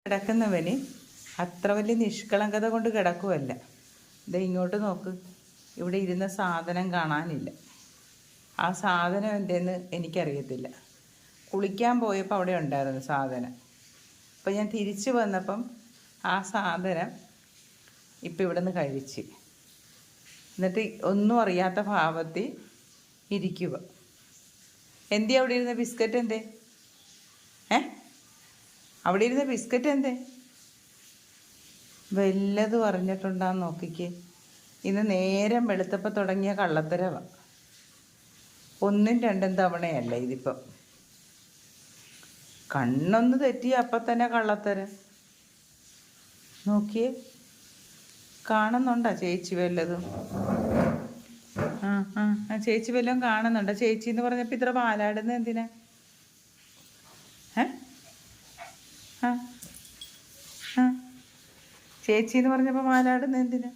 കിടക്കുന്നവന് അത്ര വലിയ നിഷ്കളങ്കത കൊണ്ട് കിടക്കുമല്ല. ഇത് ഇങ്ങോട്ട് നോക്ക്, ഇവിടെ ഇരുന്ന സാധനം കാണാനില്ല. ആ സാധനം എന്തെന്ന് എനിക്കറിയത്തില്ല. കുളിക്കാൻ പോയപ്പോൾ അവിടെ ഉണ്ടായിരുന്നു സാധനം. അപ്പോൾ ഞാൻ തിരിച്ചു വന്നപ്പം ആ സാധനം ഇപ്പം ഇവിടെ നിന്ന് കഴിച്ച്, എന്നിട്ട് ഒന്നും അറിയാത്ത ഭാവത്തിൽ ഇരിക്കുക. എന്തേ അവിടെ ഇരുന്ന ബിസ്ക്കറ്റ് എന്തേ? അവിടെ ഇരുന്ന ബിസ്ക്കറ്റ് എന്തേ? വല്ലതും അറിഞ്ഞിട്ടുണ്ടാന്ന് നോക്കിക്കേ. ഇന്ന് നേരം വെളുത്തപ്പോൾ തുടങ്ങിയ കള്ളത്തരവാണ്. 1ഉം 2ഉം തവണയല്ല ഇതിപ്പം. കണ്ണൊന്ന് തെറ്റി അപ്പം തന്നെ കള്ളത്തരം. നോക്കിയേ, കാണുന്നുണ്ടോ ചേച്ചി വല്ലതും? ചേച്ചി വല്ലതും കാണുന്നുണ്ടോ? ചേച്ചി എന്ന് പറഞ്ഞപ്പോൾ ഇത്ര പാലാടുന്നത് എന്തിനാ? ചേച്ചി എന്ന് പറഞ്ഞപ്പോൾ പാലാടുന്നത് എന്തിനാ?